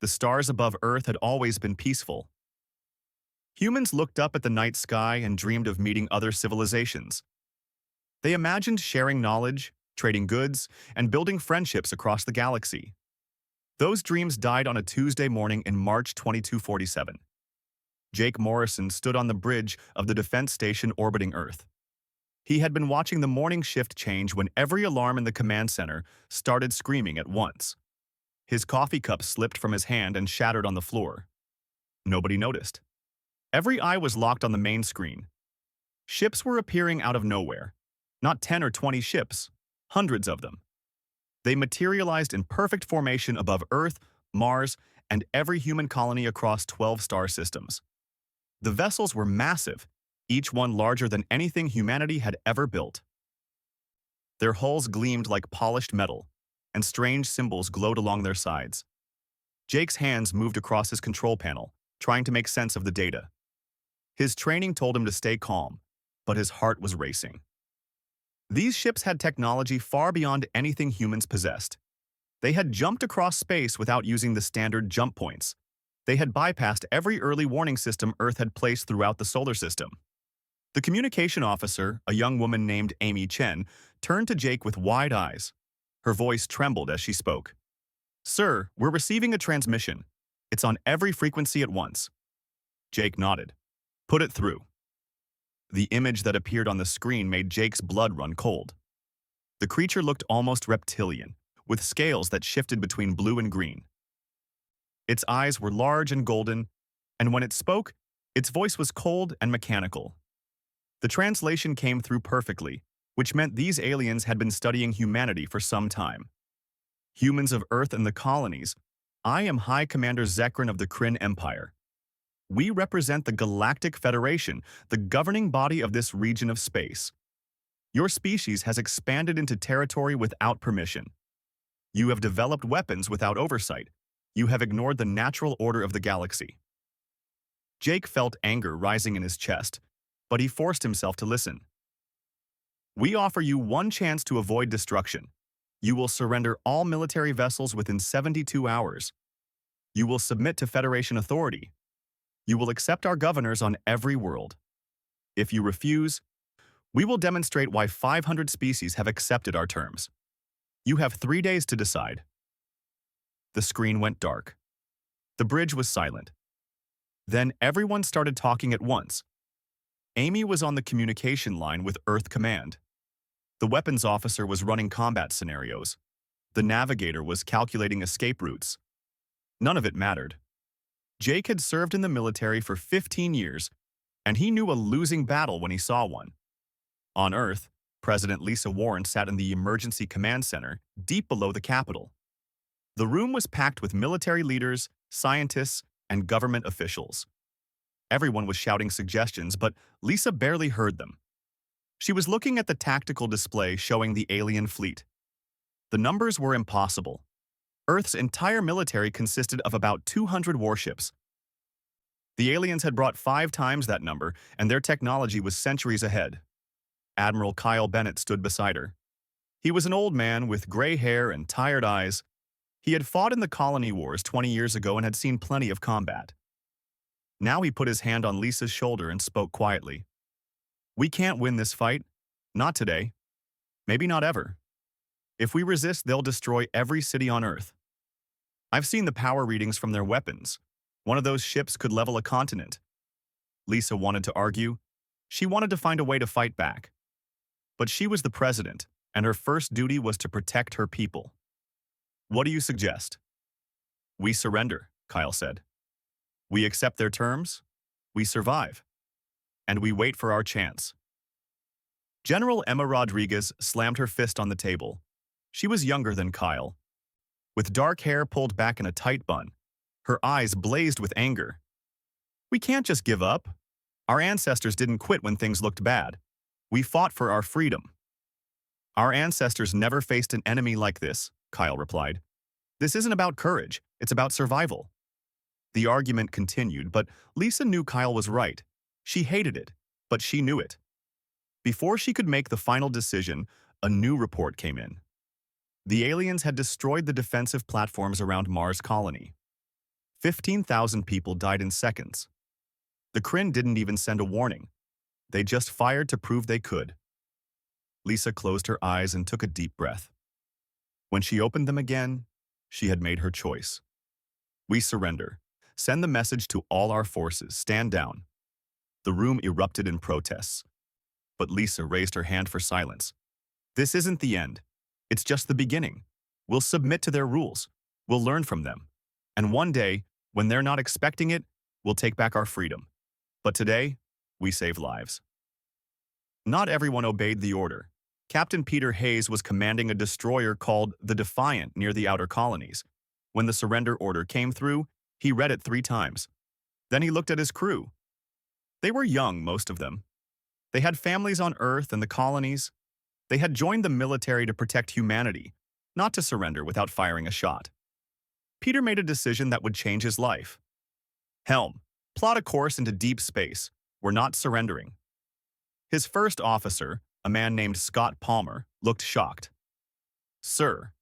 The stars above Earth had always been peaceful. Humans looked up at the night sky and dreamed of meeting other civilizations. They imagined sharing knowledge, trading goods, and building friendships across the galaxy. Those dreams died on a Tuesday morning in March 2247. Jake Morrison stood on the bridge of the defense station orbiting Earth. He had been watching the morning shift change when every alarm in the command center started screaming at once. His coffee cup slipped from his hand and shattered on the floor. Nobody noticed. Every eye was locked on the main screen. Ships were appearing out of nowhere. Not 10 or 20 ships, hundreds of them. They materialized in perfect formation above Earth, Mars, and every human colony across 12 star systems. The vessels were massive, each one larger than anything humanity had ever built. Their hulls gleamed like polished metal, and strange symbols glowed along their sides. Jake's hands moved across his control panel, trying to make sense of the data. His training told him to stay calm, but his heart was racing. These ships had technology far beyond anything humans possessed. They had jumped across space without using the standard jump points. They had bypassed every early warning system Earth had placed throughout the solar system. The communication officer, a young woman named Amy Chen, turned to Jake with wide eyes. Her voice trembled as she spoke. "Sir, we're receiving a transmission. It's on every frequency at once." Jake nodded. "Put it through." The image that appeared on the screen made Jake's blood run cold. The creature looked almost reptilian, with scales that shifted between blue and green. Its eyes were large and golden, and when it spoke, its voice was cold and mechanical. The translation came through perfectly, which meant these aliens had been studying humanity for some time. "Humans of Earth and the colonies, I am High Commander Zekran of the Kryn Empire. We represent the Galactic Federation, the governing body of this region of space. Your species has expanded into territory without permission. You have developed weapons without oversight. You have ignored the natural order of the galaxy." Jake felt anger rising in his chest, but he forced himself to listen. "We offer you one chance to avoid destruction. You will surrender all military vessels within 72 hours. You will submit to Federation authority. You will accept our governors on every world. If you refuse, we will demonstrate why 500 species have accepted our terms. You have 3 days to decide." The screen went dark. The bridge was silent. Then everyone started talking at once. Amy was on the communication line with Earth Command. The weapons officer was running combat scenarios. The navigator was calculating escape routes. None of it mattered. Jake had served in the military for 15 years, and he knew a losing battle when he saw one. On Earth, President Lisa Warren sat in the Emergency Command Center, deep below the Capitol. The room was packed with military leaders, scientists, and government officials. Everyone was shouting suggestions, but Lisa barely heard them. She was looking at the tactical display showing the alien fleet. The numbers were impossible. Earth's entire military consisted of about 200 warships. The aliens had brought 5 times that number, and their technology was centuries ahead. Admiral Kyle Bennett stood beside her. He was an old man with gray hair and tired eyes. He had fought in the colony wars 20 years ago and had seen plenty of combat. Now he put his hand on Lisa's shoulder and spoke quietly. "We can't win this fight. Not today. Maybe not ever. If we resist, they'll destroy every city on Earth. I've seen the power readings from their weapons. One of those ships could level a continent." Lisa wanted to argue. She wanted to find a way to fight back. But she was the president, and her first duty was to protect her people. "What do you suggest?" "We surrender," Kyle said. "We accept their terms, we survive, and we wait for our chance." General Emma Rodriguez slammed her fist on the table. She was younger than Kyle. With dark hair pulled back in a tight bun, her eyes blazed with anger. "We can't just give up. Our ancestors didn't quit when things looked bad. We fought for our freedom." "Our ancestors never faced an enemy like this," Kyle replied. "This isn't about courage, it's about survival." The argument continued, but Lisa knew Kyle was right. She hated it, but she knew it. Before she could make the final decision, a new report came in. The aliens had destroyed the defensive platforms around Mars' colony. 15,000 people died in seconds. The Kryn didn't even send a warning. They just fired to prove they could. Lisa closed her eyes and took a deep breath. When she opened them again, she had made her choice. We surrender. Send the message to all our forces. Stand down. The room erupted in protests. But Lisa raised her hand for silence. This isn't the end. It's just the beginning. We'll submit to their rules. We'll learn from them. And one day, when they're not expecting it, we'll take back our freedom. But today, we save lives. Not everyone obeyed the order. Captain Peter Hayes was commanding a destroyer called the Defiant near the outer colonies. When the surrender order came through, he read it 3 times. Then he looked at his crew. They were young, most of them. They had families on Earth and the colonies. They had joined the military to protect humanity, not to surrender without firing a shot. Peter made a decision that would change his life. Helm, plot a course into deep space. We're not surrendering. His first officer, a man named Scott Palmer, looked shocked. Sir,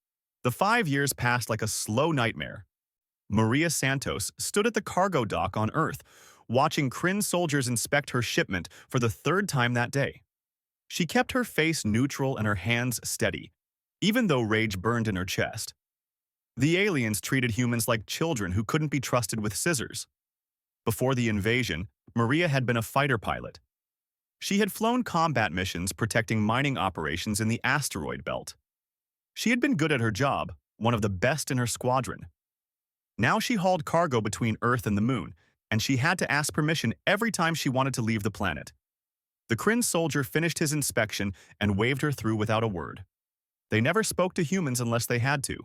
the 5 years passed like a slow nightmare. Maria Santos stood at the cargo dock on Earth, watching Kryn soldiers inspect her shipment for the 3rd time that day. She kept her face neutral and her hands steady, even though rage burned in her chest. The aliens treated humans like children who couldn't be trusted with scissors. Before the invasion, Maria had been a fighter pilot. She had flown combat missions protecting mining operations in the asteroid belt. She had been good at her job, one of the best in her squadron. Now she hauled cargo between Earth and the Moon, and she had to ask permission every time she wanted to leave the planet. The Kryn soldier finished his inspection and waved her through without a word. They never spoke to humans unless they had to.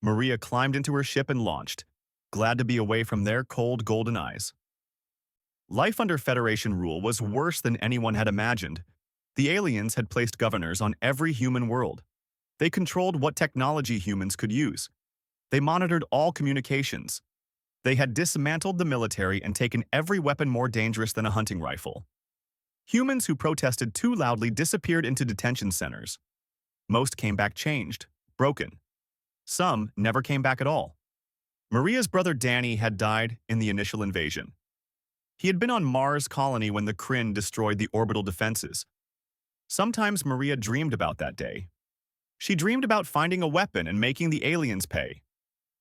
Maria climbed into her ship and launched, glad to be away from their cold golden eyes. Life under Federation rule was worse than anyone had imagined. The aliens had placed governors on every human world. They controlled what technology humans could use. They monitored all communications. They had dismantled the military and taken every weapon more dangerous than a hunting rifle. Humans who protested too loudly disappeared into detention centers. Most came back changed, broken. Some never came back at all. Maria's brother Danny had died in the initial invasion. He had been on Mars colony when the Kryn destroyed the orbital defenses. Sometimes Maria dreamed about that day. She dreamed about finding a weapon and making the aliens pay.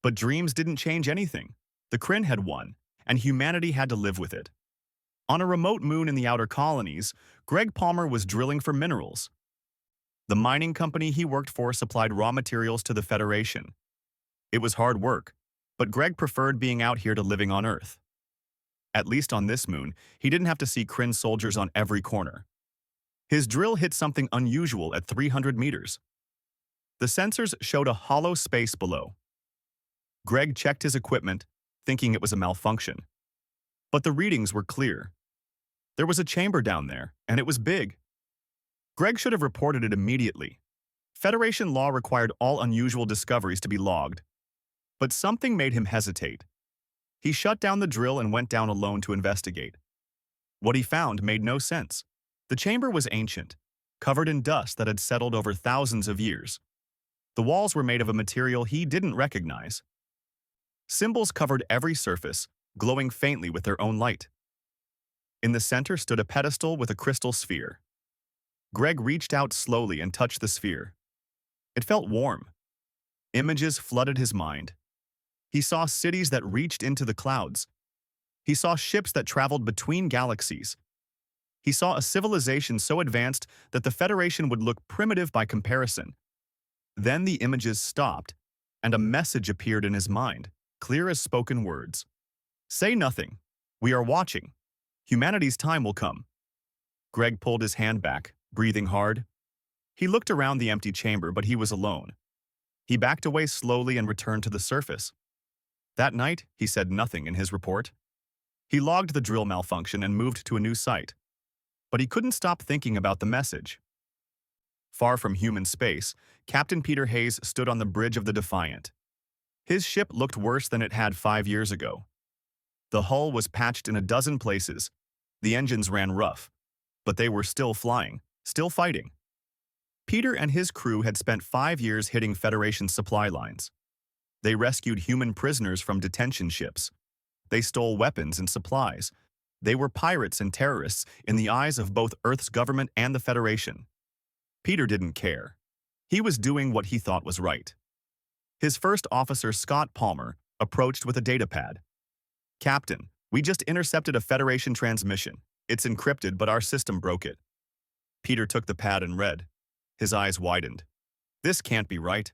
But dreams didn't change anything. The Kryn had won, and humanity had to live with it. On a remote moon in the outer colonies, Greg Palmer was drilling for minerals. The mining company he worked for supplied raw materials to the Federation. It was hard work, but Greg preferred being out here to living on Earth. At least on this moon, he didn't have to see Kryn soldiers on every corner. His drill hit something unusual at 300 meters. The sensors showed a hollow space below. Greg checked his equipment, thinking it was a malfunction. But the readings were clear. There was a chamber down there, and it was big. Greg should have reported it immediately. Federation law required all unusual discoveries to be logged. But something made him hesitate. He shut down the drill and went down alone to investigate. What he found made no sense. The chamber was ancient, covered in dust that had settled over thousands of years. The walls were made of a material he didn't recognize. Symbols covered every surface, glowing faintly with their own light. In the center stood a pedestal with a crystal sphere. Greg reached out slowly and touched the sphere. It felt warm. Images flooded his mind. He saw cities that reached into the clouds. He saw ships that traveled between galaxies. He saw a civilization so advanced that the Federation would look primitive by comparison. Then the images stopped, and a message appeared in his mind, clear as spoken words. Say nothing. We are watching. Humanity's time will come. Greg pulled his hand back, breathing hard. He looked around the empty chamber, but he was alone. He backed away slowly and returned to the surface. That night, he said nothing in his report. He logged the drill malfunction and moved to a new site. But he couldn't stop thinking about the message. Far from human space, Captain Peter Hayes stood on the bridge of the Defiant. His ship looked worse than it had 5 years ago. The hull was patched in a dozen places. The engines ran rough, but they were still flying, still fighting. Peter and his crew had spent 5 years hitting Federation supply lines. They rescued human prisoners from detention ships. They stole weapons and supplies. They were pirates and terrorists in the eyes of both Earth's government and the Federation. Peter didn't care. He was doing what he thought was right. His first officer, Scott Palmer, approached with a datapad. "Captain, we just intercepted a Federation transmission. It's encrypted, but our system broke it." Peter took the pad and read. His eyes widened. "This can't be right."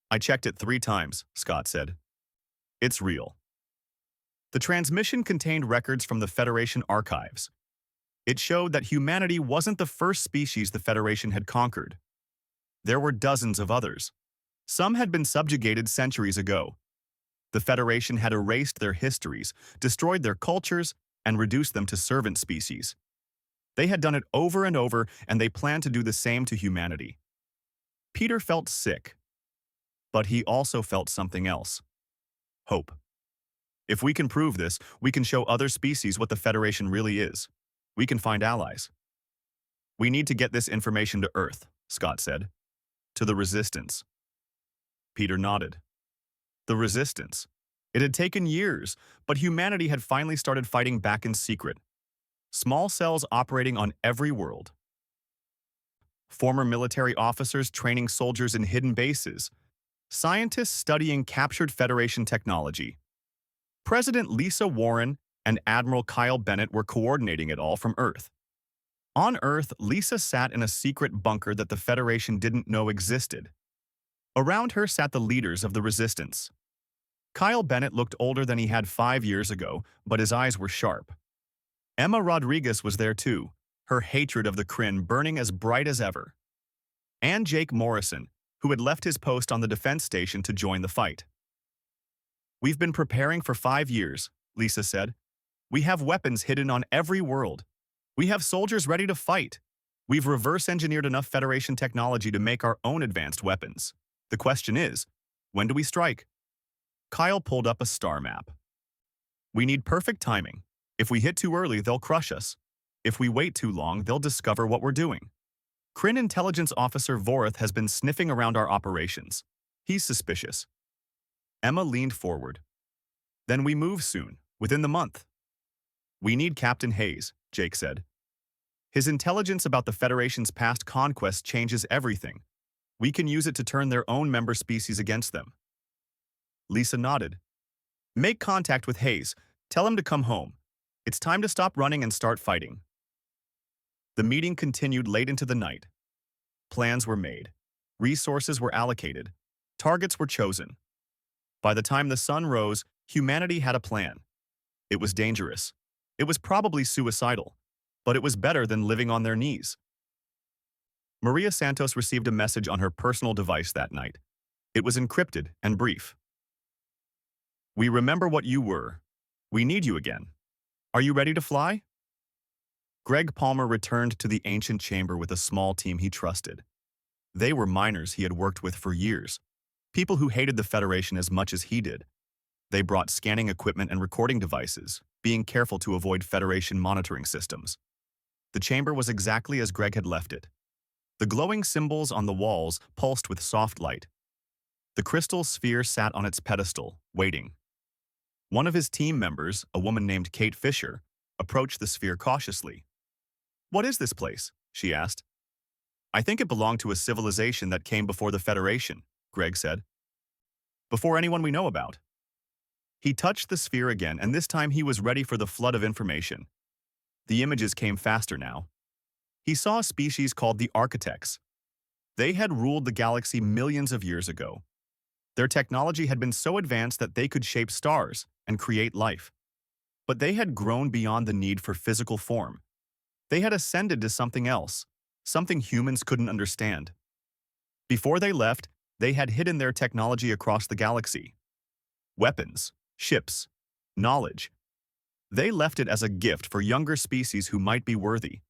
"I checked it 3 times, Scott said. "It's real." The transmission contained records from the Federation archives. It showed that humanity wasn't the first species the Federation had conquered. There were dozens of others. Some had been subjugated centuries ago. The Federation had erased their histories, destroyed their cultures, and reduced them to servant species. They had done it over and over, and they planned to do the same to humanity. Peter felt sick, but he also felt something else. Hope. If we can prove this, we can show other species what the Federation really is. We can find allies. "We need to get this information to Earth," Scott said. "To the Resistance." Peter nodded. The Resistance. It had taken years, but humanity had finally started fighting back in secret. Small cells operating on every world. Former military officers training soldiers in hidden bases. Scientists studying captured Federation technology. President Lisa Warren and Admiral Kyle Bennett were coordinating it all from Earth. On Earth, Lisa sat in a secret bunker that the Federation didn't know existed. Around her sat the leaders of the Resistance. Kyle Bennett looked older than he had 5 years ago, but his eyes were sharp. Emma Rodriguez was there too, her hatred of the Kryn burning as bright as ever. And Jake Morrison, who had left his post on the defense station to join the fight. "We've been preparing for 5 years, Lisa said. "We have weapons hidden on every world. We have soldiers ready to fight. We've reverse-engineered enough Federation technology to make our own advanced weapons. The question is, when do we strike?" Kyle pulled up a star map. "We need perfect timing. If we hit too early, they'll crush us. If we wait too long, they'll discover what we're doing. Kryn Intelligence Officer Vorath has been sniffing around our operations. He's suspicious." Emma leaned forward. "Then we move soon, within the month." "We need Captain Hayes," Jake said. "His intelligence about the Federation's past conquests changes everything. We can use it to turn their own member species against them." Lisa nodded. "Make contact with Hayes. Tell him to come home. It's time to stop running and start fighting." The meeting continued late into the night. Plans were made. Resources were allocated. Targets were chosen. By the time the sun rose, humanity had a plan. It was dangerous. It was probably suicidal, but it was better than living on their knees. Maria Santos received a message on her personal device that night. It was encrypted and brief. "We remember what you were. We need you again. Are you ready to fly?" Greg Palmer returned to the ancient chamber with a small team he trusted. They were miners he had worked with for years, people who hated the Federation as much as he did. They brought scanning equipment and recording devices, being careful to avoid Federation monitoring systems. The chamber was exactly as Greg had left it. The glowing symbols on the walls pulsed with soft light. The crystal sphere sat on its pedestal, waiting. One of his team members, a woman named Kate Fisher, approached the sphere cautiously. "What is this place?" she asked. "I think it belonged to a civilization that came before the Federation," Greg said. "Before anyone we know about." He touched the sphere again, and this time he was ready for the flood of information. The images came faster now. He saw a species called the Architects. They had ruled the galaxy millions of years ago. Their technology had been so advanced that they could shape stars and create life. But they had grown beyond the need for physical form. They had ascended to something else, something humans couldn't understand. Before they left, they had hidden their technology across the galaxy. Weapons, ships, knowledge. They left it as a gift for younger species who might be worthy.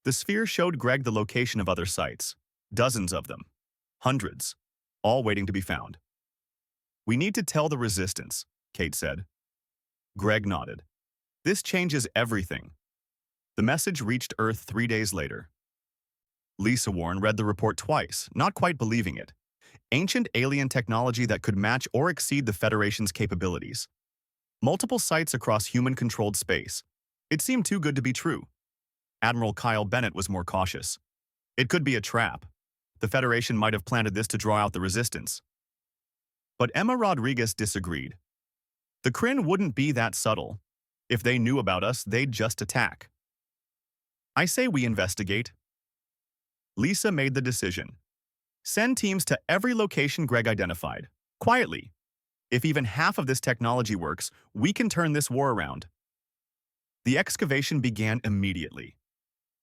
The sphere showed Greg the location of other sites, dozens of them, hundreds, all waiting to be found. "We need to tell the Resistance," Kate said. Greg nodded. "This changes everything." The message reached Earth 3 days later. Lisa Warren read the report twice, not quite believing it. ancient alien technology that could match or exceed the Federation's capabilities. Multiple sites across human-controlled space. It seemed too good to be true. Admiral Kyle Bennett was more cautious. It could be a trap. The Federation might have planted this to draw out the resistance. But Emma Rodriguez disagreed. The Kryn wouldn't be that subtle. If they knew about us, they'd just attack. I say we investigate. Lisa made the decision. Send teams to every location Greg identified. Quietly. If even half of this technology works, we can turn this war around. The excavation began immediately.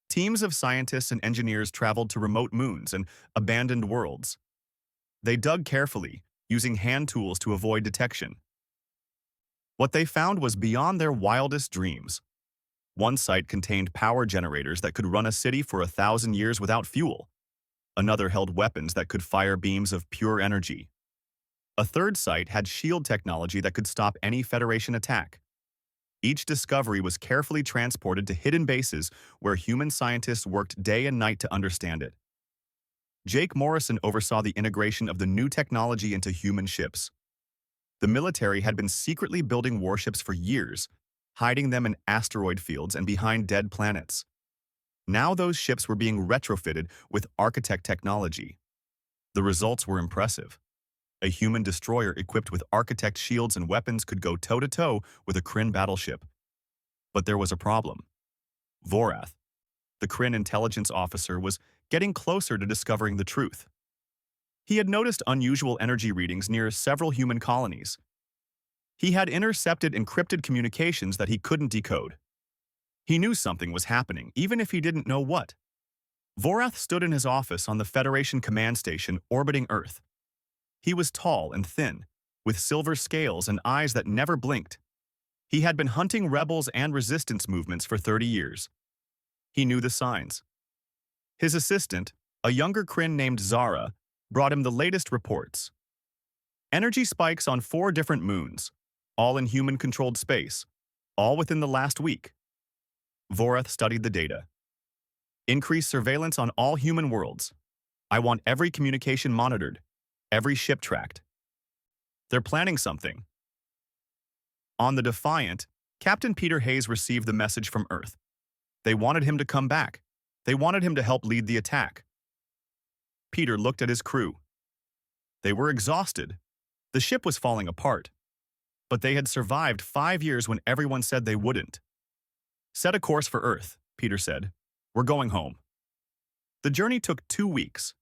Teams of scientists and engineers traveled to remote moons and abandoned worlds. They dug carefully, using hand tools to avoid detection. What they found was beyond their wildest dreams. One site contained power generators that could run a city for 1,000 years without fuel. Another held weapons that could fire beams of pure energy. A third site had shield technology that could stop any Federation attack. Each discovery was carefully transported to hidden bases where human scientists worked day and night to understand it. Jake Morrison oversaw the integration of the new technology into human ships. The military had been secretly building warships for years, hiding them in asteroid fields and behind dead planets. Now those ships were being retrofitted with architect technology. The results were impressive. A human destroyer equipped with architect shields and weapons could go toe-to-toe with a Kryn battleship. But there was a problem. Vorath, the Kryn intelligence officer, was getting closer to discovering the truth. He had noticed unusual energy readings near several human colonies. He had intercepted encrypted communications that he couldn't decode. He knew something was happening, even if he didn't know what. Vorath stood in his office on the Federation command station orbiting Earth. He was tall and thin, with silver scales and eyes that never blinked. He had been hunting rebels and resistance movements for 30 years. He knew the signs. His assistant, a younger Kryn named Zara, brought him the latest reports. Energy spikes on 4 different moons, all in human-controlled space, all within the last week. Vorath studied the data. Increase surveillance on all human worlds. I want every communication monitored. Every ship tracked. They're planning something. On the Defiant, Captain Peter Hayes received the message from Earth. They wanted him to come back. They wanted him to help lead the attack. Peter looked at his crew. They were exhausted. The ship was falling apart. But they had survived 5 years when everyone said they wouldn't. Set a course for Earth, Peter said. We're going home. The journey took 2 weeks.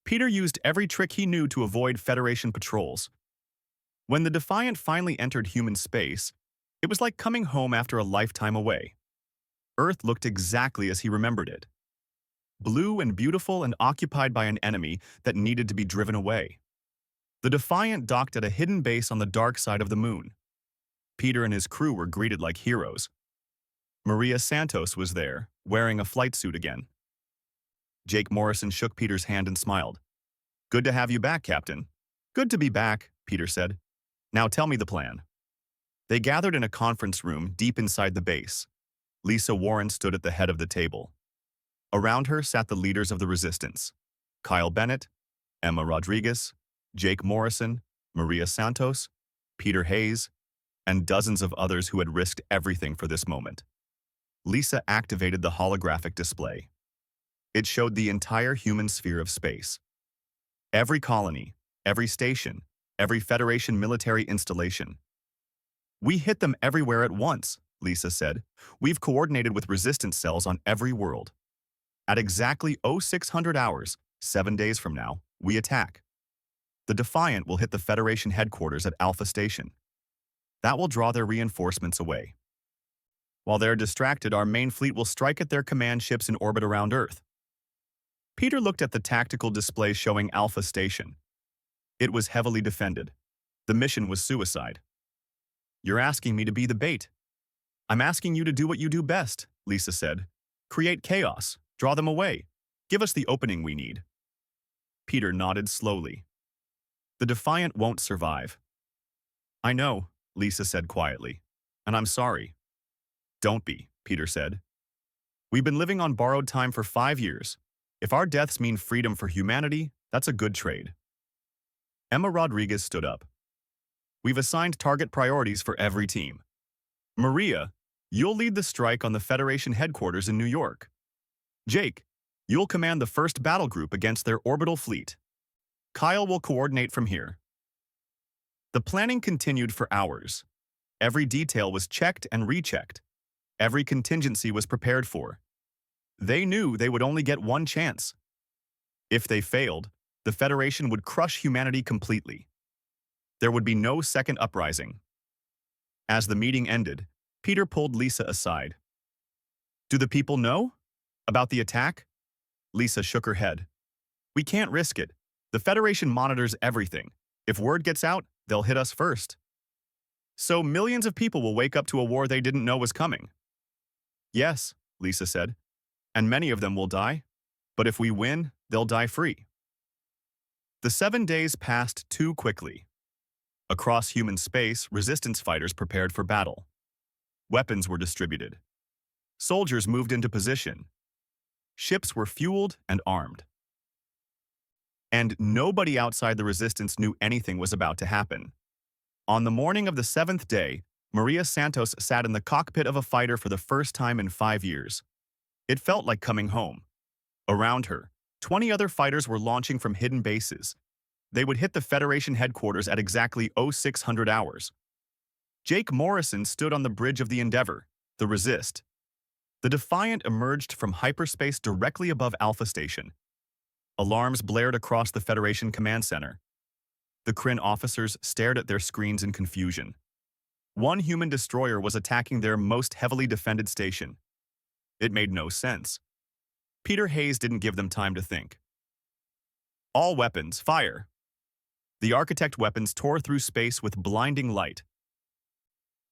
Peter used every trick he knew to avoid Federation patrols. When the Defiant finally entered human space, it was like coming home after a lifetime away. Earth looked exactly as he remembered it. Blue and beautiful and occupied by an enemy that needed to be driven away. The Defiant docked at a hidden base on the dark side of the moon. Peter and his crew were greeted like heroes. Maria Santos was there, wearing a flight suit again. Jake Morrison shook Peter's hand and smiled. Good to have you back, Captain. Good to be back, Peter said. Now tell me the plan. They gathered in a conference room deep inside the base. Lisa Warren stood at the head of the table. Around her sat the leaders of the resistance. Kyle Bennett, Emma Rodriguez, Jake Morrison, Maria Santos, Peter Hayes, and dozens of others who had risked everything for this moment. Lisa activated the holographic display. It showed the entire human sphere of space. Every colony, every station, every Federation military installation. We hit them everywhere at once, Lisa said. We've coordinated with resistance cells on every world. At exactly 0600 hours, 7 days from now, we attack. The Defiant will hit the Federation headquarters at Alpha Station. That will draw their reinforcements away. While they're distracted, our main fleet will strike at their command ships in orbit around Earth. Peter looked at the tactical display showing Alpha Station. It was heavily defended. The mission was suicide. You're asking me to be the bait. I'm asking you to do what you do best, Lisa said. Create chaos, draw them away. Give us the opening we need. Peter nodded slowly. The Defiant won't survive. I know, Lisa said quietly, and I'm sorry. Don't be, Peter said. We've been living on borrowed time for 5 years. If our deaths mean freedom for humanity, that's a good trade. Emma Rodriguez stood up. We've assigned target priorities for every team. Maria, you'll lead the strike on the Federation headquarters in New York. Jake, you'll command the first battle group against their orbital fleet. Kyle will coordinate from here. The planning continued for hours. Every detail was checked and rechecked. Every contingency was prepared for. They knew they would only get one chance. If they failed, the Federation would crush humanity completely. There would be no second uprising. As the meeting ended, Peter pulled Lisa aside. Do the people know about the attack? Lisa shook her head. We can't risk it. The Federation monitors everything. If word gets out, they'll hit us first. So millions of people will wake up to a war they didn't know was coming. Yes, Lisa said, and many of them will die. But if we win, they'll die free. The 7 days passed too quickly. Across human space, resistance fighters prepared for battle. Weapons were distributed. Soldiers moved into position. Ships were fueled and armed. And nobody outside the resistance knew anything was about to happen. On the morning of the 7th day, Maria Santos sat in the cockpit of a fighter for the first time in 5 years. It felt like coming home. Around her, 20 other fighters were launching from hidden bases. They would hit the Federation headquarters at exactly 0600 hours. Jake Morrison stood on the bridge of the Endeavor, the Resist. The Defiant emerged from hyperspace directly above Alpha Station. Alarms blared across the Federation command center. The Kryn officers stared at their screens in confusion. One human destroyer was attacking their most heavily defended station. It made no sense. Peter Hayes didn't give them time to think. All weapons, fire! The Architect weapons tore through space with blinding light.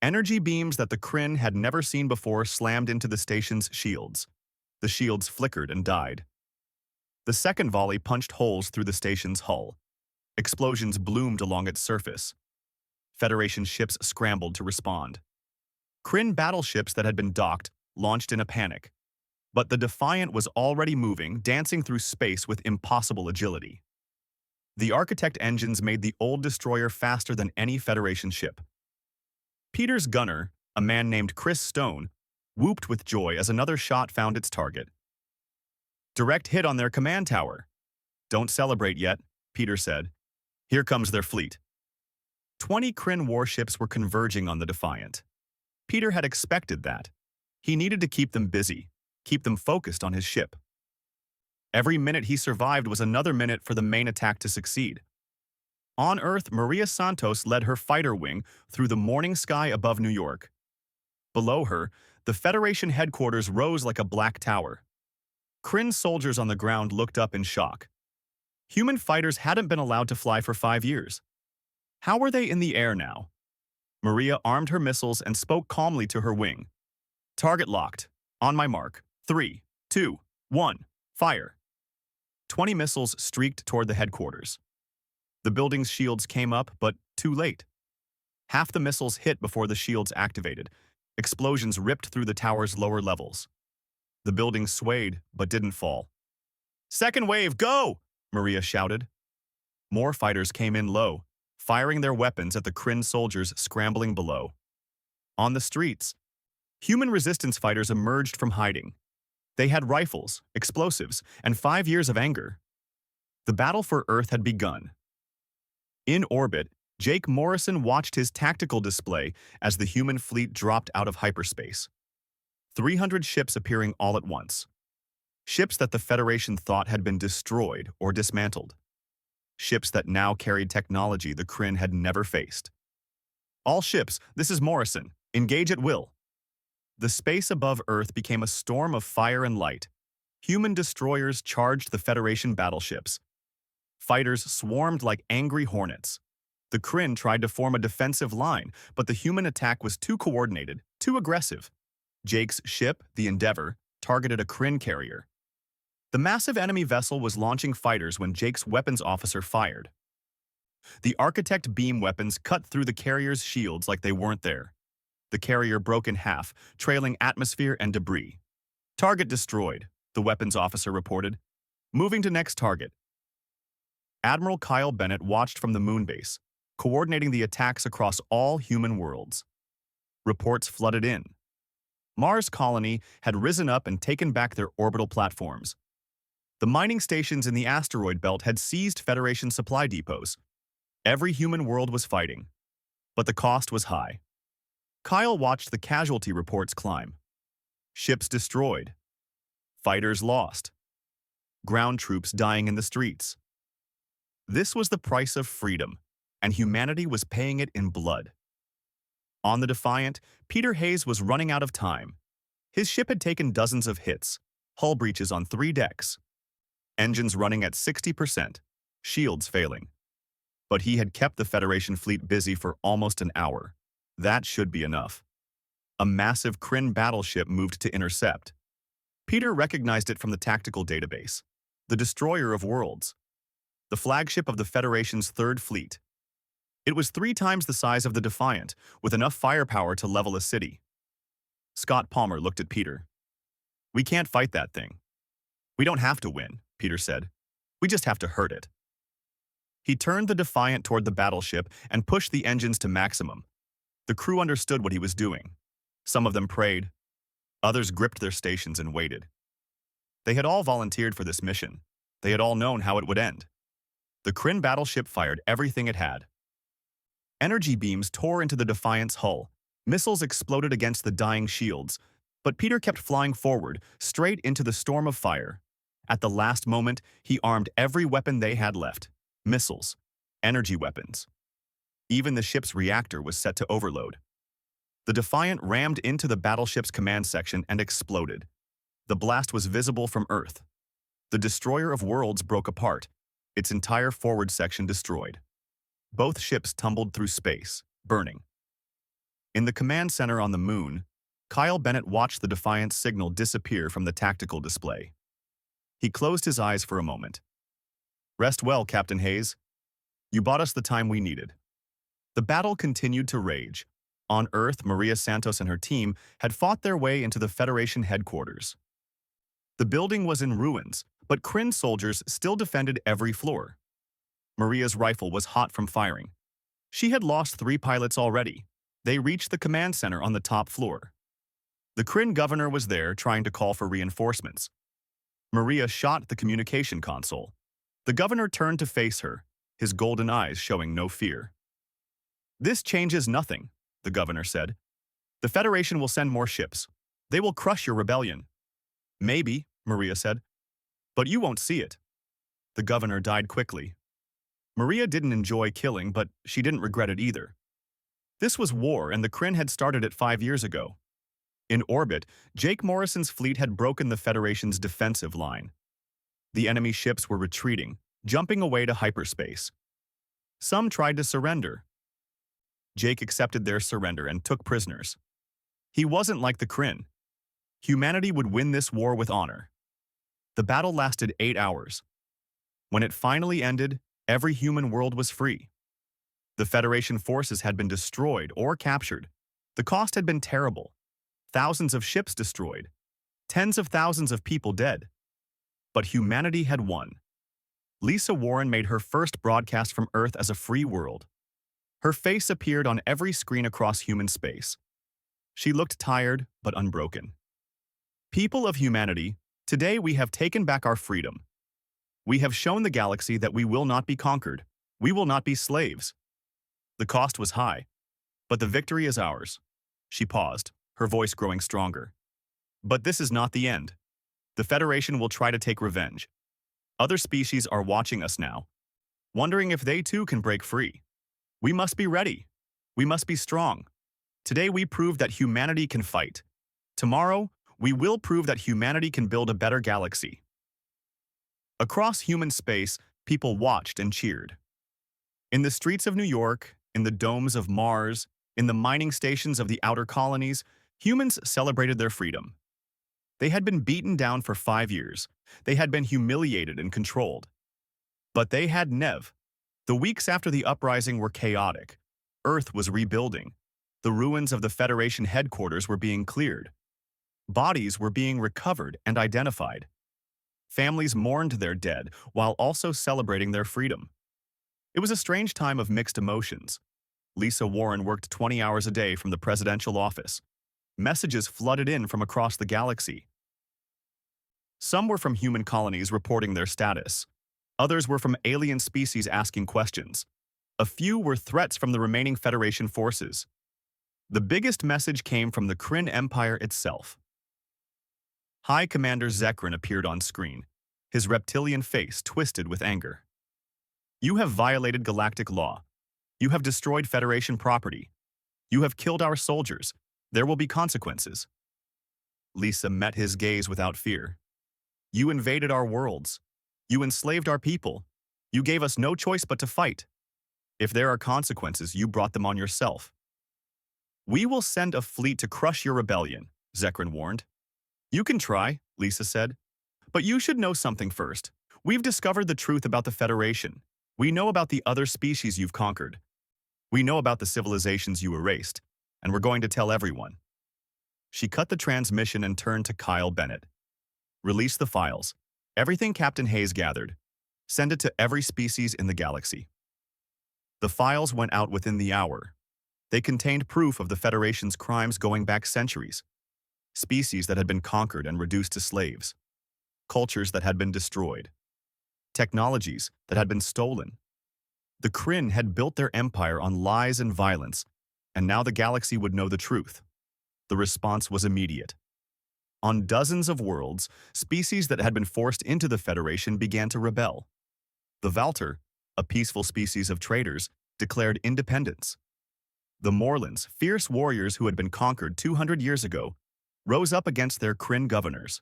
Energy beams that the Kryn had never seen before slammed into the station's shields. The shields flickered and died. The second volley punched holes through the station's hull. Explosions bloomed along its surface. Federation ships scrambled to respond. Kryn battleships that had been docked launched in a panic. But the Defiant was already moving, dancing through space with impossible agility. The Architect engines made the old destroyer faster than any Federation ship. Peter's gunner, a man named Chris Stone, whooped with joy as another shot found its target. Direct hit on their command tower. Don't celebrate yet, Peter said. Here comes their fleet. 20 Kryn warships were converging on the Defiant. Peter had expected that. He needed to keep them busy, keep them focused on his ship. Every minute he survived was another minute for the main attack to succeed. On Earth, Maria Santos led her fighter wing through the morning sky above New York. Below her, the Federation headquarters rose like a black tower. Kryn soldiers on the ground looked up in shock. Human fighters hadn't been allowed to fly for 5 years. How were they in the air now? Maria armed her missiles and spoke calmly to her wing. Target locked. On my mark. 3, 2, 1, fire. 20 missiles streaked toward the headquarters. The building's shields came up, but too late. Half the missiles hit before the shields activated. Explosions ripped through the tower's lower levels. The building swayed, but didn't fall. Second wave, go! Maria shouted. More fighters came in low, firing their weapons at the Kryn soldiers scrambling below. On the streets, human resistance fighters emerged from hiding. They had rifles, explosives, and 5 years of anger. The battle for Earth had begun. In orbit, Jake Morrison watched his tactical display as the human fleet dropped out of hyperspace. 300 ships appearing all at once. Ships that the Federation thought had been destroyed or dismantled. Ships that now carried technology the Kryn had never faced. All ships, this is Morrison. Engage at will. The space above Earth became a storm of fire and light. Human destroyers charged the Federation battleships. Fighters swarmed like angry hornets. The Kryn tried to form a defensive line, but the human attack was too coordinated, too aggressive. Jake's ship, the Endeavor, targeted a Kryn carrier. The massive enemy vessel was launching fighters when Jake's weapons officer fired. The Architect beam weapons cut through the carrier's shields like they weren't there. The carrier broke in half, trailing atmosphere and debris. Target destroyed, the weapons officer reported. Moving to next target. Admiral Kyle Bennett watched from the moonbase, coordinating the attacks across all human worlds. Reports flooded in. Mars' colony had risen up and taken back their orbital platforms. The mining stations in the asteroid belt had seized Federation supply depots. Every human world was fighting, but the cost was high. Kyle watched the casualty reports climb. Ships destroyed. Fighters lost. Ground troops dying in the streets. This was the price of freedom, and humanity was paying it in blood. On the Defiant, Peter Hayes was running out of time. His ship had taken dozens of hits, hull breaches on 3 decks, engines running at 60%, shields failing. But he had kept the Federation fleet busy for almost an hour. That should be enough. A massive Kryn battleship moved to intercept. Peter recognized it from the tactical database, the Destroyer of Worlds, the flagship of the Federation's 3rd Fleet. It was 3 times the size of the Defiant, with enough firepower to level a city. Scott Palmer looked at Peter. "We can't fight that thing." "We don't have to win," Peter said. "We just have to hurt it." He turned the Defiant toward the battleship and pushed the engines to maximum. The crew understood what he was doing. Some of them prayed. Others gripped their stations and waited. They had all volunteered for this mission. They had all known how it would end. The Kryn battleship fired everything it had. Energy beams tore into the Defiant's hull. Missiles exploded against the dying shields, but Peter kept flying forward, straight into the storm of fire. At the last moment, he armed every weapon they had left. Missiles, energy weapons. Even the ship's reactor was set to overload. The Defiant rammed into the battleship's command section and exploded. The blast was visible from Earth. The Destroyer of Worlds broke apart, its entire forward section destroyed. Both ships tumbled through space, burning. In the command center on the moon, Kyle Bennett watched the Defiant's signal disappear from the tactical display. He closed his eyes for a moment. "Rest well, Captain Hayes. You bought us the time we needed." The battle continued to rage. On Earth, Maria Santos and her team had fought their way into the Federation headquarters. The building was in ruins, but Kryn soldiers still defended every floor. Maria's rifle was hot from firing. She had lost 3 pilots already. They reached the command center on the top floor. The Kryn governor was there trying to call for reinforcements. Maria shot the communication console. The governor turned to face her, his golden eyes showing no fear. "This changes nothing," the governor said. "The Federation will send more ships. They will crush your rebellion." "Maybe," Maria said, "but you won't see it." The governor died quickly. Maria didn't enjoy killing, but she didn't regret it either. This was war, and the Kryn had started it 5 years ago. In orbit, Jake Morrison's fleet had broken the Federation's defensive line. The enemy ships were retreating, jumping away to hyperspace. Some tried to surrender. Jake accepted their surrender and took prisoners. He wasn't like the Kryn. Humanity would win this war with honor. The battle lasted 8 hours. When it finally ended, every human world was free. The Federation forces had been destroyed or captured. The cost had been terrible. Thousands of ships destroyed. Tens of thousands of people dead. But humanity had won. Lisa Warren made her first broadcast from Earth as a free world. Her face appeared on every screen across human space. She looked tired but unbroken. "People of humanity, today we have taken back our freedom. We have shown the galaxy that we will not be conquered. We will not be slaves. The cost was high, but the victory is ours." She paused, her voice growing stronger. "But this is not the end. The Federation will try to take revenge. Other species are watching us now, wondering if they too can break free. We must be ready. We must be strong. Today we proved that humanity can fight. Tomorrow, we will prove that humanity can build a better galaxy." Across human space, people watched and cheered. In the streets of New York, in the domes of Mars, in the mining stations of the outer colonies, humans celebrated their freedom. They had been beaten down for 5 years. They had been humiliated and controlled. But they had Nev. The weeks after the uprising were chaotic. Earth was rebuilding. The ruins of the Federation headquarters were being cleared. Bodies were being recovered and identified. Families mourned their dead while also celebrating their freedom. It was a strange time of mixed emotions. Lisa Warren worked 20 hours a day from the presidential office. Messages flooded in from across the galaxy. Some were from human colonies reporting their status. Others were from alien species asking questions. A few were threats from the remaining Federation forces. The biggest message came from the Kryn Empire itself. High Commander Zekrin appeared on screen, his reptilian face twisted with anger. You have violated galactic law. You have destroyed Federation property. You have killed our soldiers. There will be consequences. Lisa met his gaze without fear. You invaded our worlds. You enslaved our people. You gave us no choice but to fight. If there are consequences, you brought them on yourself. We will send a fleet to crush your rebellion, Zekrin warned. You can try, Lisa said. But you should know something first. We've discovered the truth about the Federation. We know about the other species you've conquered. We know about the civilizations you erased, and we're going to tell everyone. She cut the transmission and turned to Kyle Bennett. Release the files. Everything Captain Hayes gathered. Send it to every species in the galaxy. The files went out within the hour. They contained proof of the Federation's crimes going back centuries. Species that had been conquered and reduced to slaves. Cultures that had been destroyed. Technologies that had been stolen. The Kryn had built their empire on lies and violence, and now the galaxy would know the truth. The response was immediate. On dozens of worlds, species that had been forced into the Federation began to rebel. The Valter, a peaceful species of traders, declared independence. The Morlans, fierce warriors who had been conquered 200 years ago, rose up against their Kryn governors.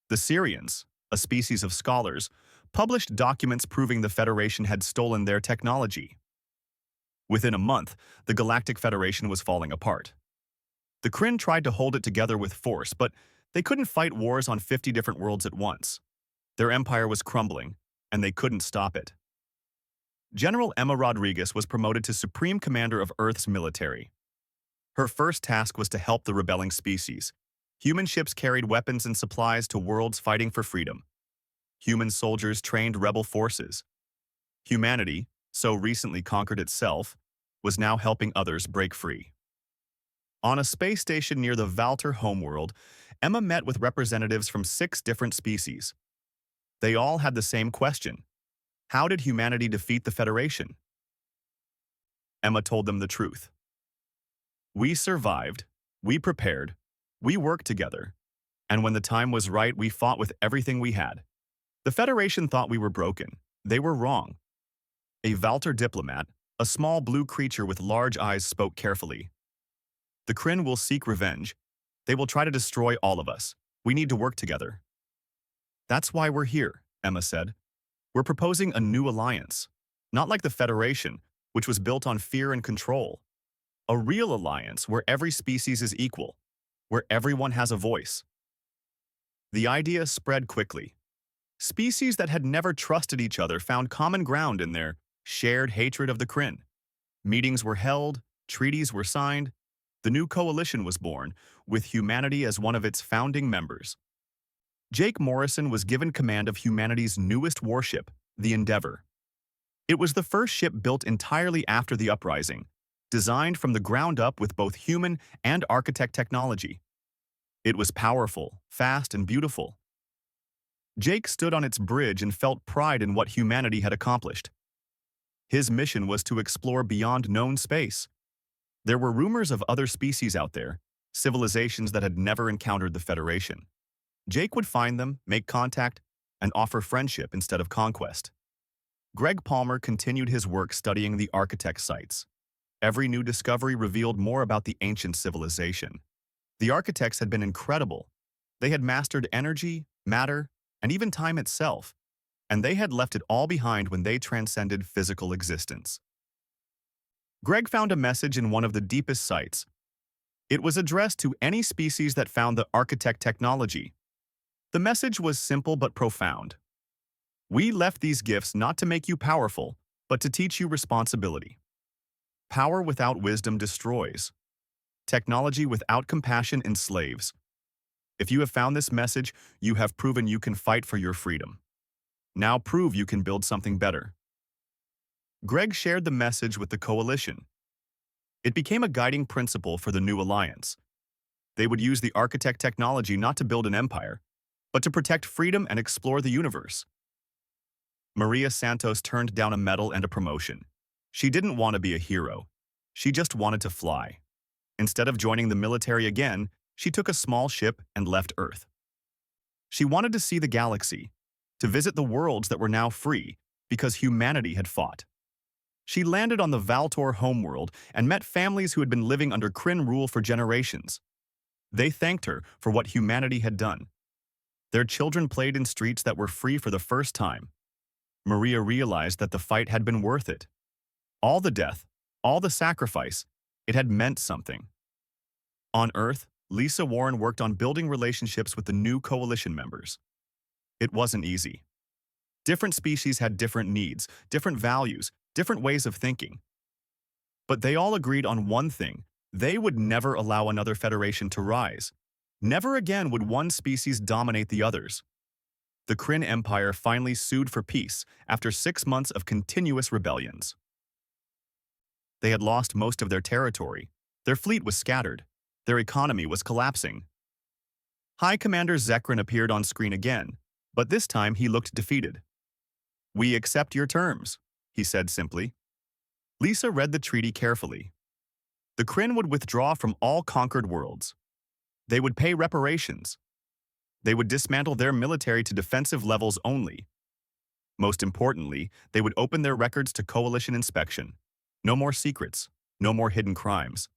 The Syrians, a species of scholars, published documents proving the Federation had stolen their technology. Within a month, the Galactic Federation was falling apart. The Kryn tried to hold it together with force, but they couldn't fight wars on 50 different worlds at once. Their empire was crumbling, and they couldn't stop it. General Emma Rodriguez was promoted to Supreme Commander of Earth's military. Her first task was to help the rebelling species. Human ships carried weapons and supplies to worlds fighting for freedom. Human soldiers trained rebel forces. Humanity, so recently conquered itself, was now helping others break free. On a space station near the Valter homeworld, Emma met with representatives from 6 different species. They all had the same question. How did humanity defeat the Federation? Emma told them the truth. We survived, we prepared, we worked together, and when the time was right, we fought with everything we had. The Federation thought we were broken. They were wrong. A Valter diplomat, a small blue creature with large eyes, spoke carefully. The Kryn will seek revenge. They will try to destroy all of us. We need to work together. That's why we're here, Emma said. We're proposing a new alliance. Not like the Federation, which was built on fear and control. A real alliance where every species is equal, where everyone has a voice. The idea spread quickly. Species that had never trusted each other found common ground in their shared hatred of the Kryn. Meetings were held, treaties were signed. The new coalition was born, with humanity as one of its founding members. Jake Morrison was given command of humanity's newest warship, the Endeavor. It was the first ship built entirely after the uprising, designed from the ground up with both human and architect technology. It was powerful, fast, and beautiful. Jake stood on its bridge and felt pride in what humanity had accomplished. His mission was to explore beyond known space. There were rumors of other species out there, civilizations that had never encountered the Federation. Jake would find them, make contact, and offer friendship instead of conquest. Greg Palmer continued his work studying the architect sites. Every new discovery revealed more about the ancient civilization. The architects had been incredible. They had mastered energy, matter, and even time itself, and they had left it all behind when they transcended physical existence. Greg found a message in one of the deepest sites. It was addressed to any species that found the architect technology. The message was simple but profound. We left these gifts not to make you powerful, but to teach you responsibility. Power without wisdom destroys. Technology without compassion enslaves. If you have found this message, you have proven you can fight for your freedom. Now prove you can build something better. Greg shared the message with the coalition. It became a guiding principle for the new alliance. They would use the architect technology not to build an empire, but to protect freedom and explore the universe. Maria Santos turned down a medal and a promotion. She didn't want to be a hero. She just wanted to fly. Instead of joining the military again, she took a small ship and left Earth. She wanted to see the galaxy, to visit the worlds that were now free because humanity had fought. She landed on the Valtor homeworld and met families who had been living under Kryn rule for generations. They thanked her for what humanity had done. Their children played in streets that were free for the first time. Maria realized that the fight had been worth it. All the death, all the sacrifice, it had meant something. On Earth, Lisa Warren worked on building relationships with the new coalition members. It wasn't easy. Different species had different needs, different values, different ways of thinking. But they all agreed on one thing: they would never allow another federation to rise. Never again would one species dominate the others. The Kryn Empire finally sued for peace after 6 months of continuous rebellions. They had lost most of their territory. Their fleet was scattered. Their economy was collapsing. High Commander Zekran appeared on screen again, but this time he looked defeated. "We accept your terms," he said simply. Lisa read the treaty carefully. The Kryn would withdraw from all conquered worlds. They would pay reparations. They would dismantle their military to defensive levels only. Most importantly, they would open their records to coalition inspection. No more secrets, no more hidden crimes.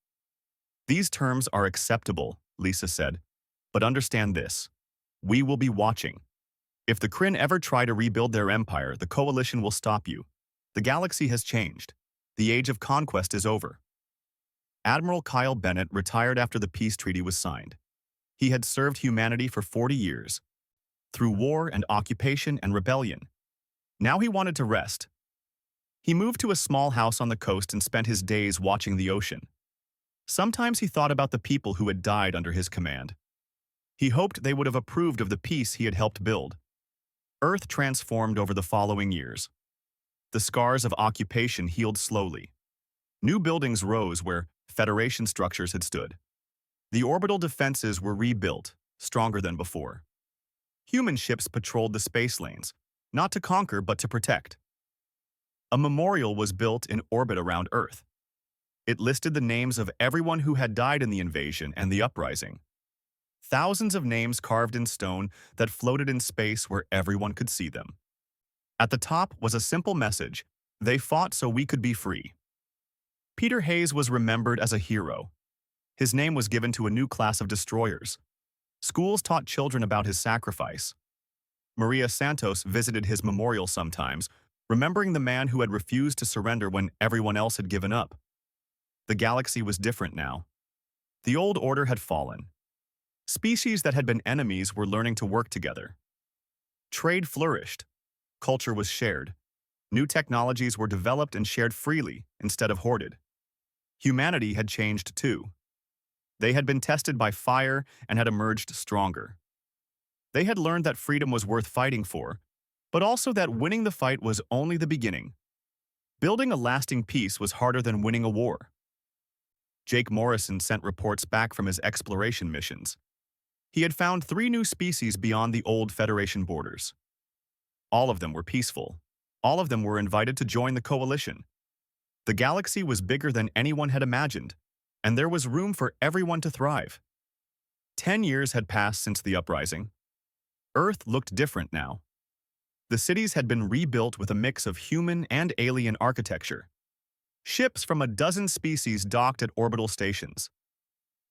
"These terms are acceptable," Lisa said, "but understand this. We will be watching. If the Kryn ever try to rebuild their empire, the coalition will stop you. The galaxy has changed. The age of conquest is over." Admiral Kyle Bennett retired after the peace treaty was signed. He had served humanity for 40 years, through war and occupation and rebellion. Now he wanted to rest. He moved to a small house on the coast and spent his days watching the ocean. Sometimes he thought about the people who had died under his command. He hoped they would have approved of the peace he had helped build. Earth transformed over the following years. The scars of occupation healed slowly. New buildings rose where Federation structures had stood. The orbital defenses were rebuilt, stronger than before. Human ships patrolled the space lanes, not to conquer but to protect. A memorial was built in orbit around Earth. It listed the names of everyone who had died in the invasion and the uprising. Thousands of names carved in stone that floated in space where everyone could see them. At the top was a simple message: "They fought so we could be free." Peter Hayes was remembered as a hero. His name was given to a new class of destroyers. Schools taught children about his sacrifice. Maria Santos visited his memorial sometimes, remembering the man who had refused to surrender when everyone else had given up. The galaxy was different now. The old order had fallen. Species that had been enemies were learning to work together. Trade flourished. Culture was shared. New technologies were developed and shared freely instead of hoarded. Humanity had changed too. They had been tested by fire and had emerged stronger. They had learned that freedom was worth fighting for, but also that winning the fight was only the beginning. Building a lasting peace was harder than winning a war. Jake Morrison sent reports back from his exploration missions. He had found 3 new species beyond the old Federation borders. All of them were peaceful. All of them were invited to join the coalition. The galaxy was bigger than anyone had imagined, and there was room for everyone to thrive. 10 years had passed since the uprising. Earth looked different now. The cities had been rebuilt with a mix of human and alien architecture. Ships from a dozen species docked at orbital stations.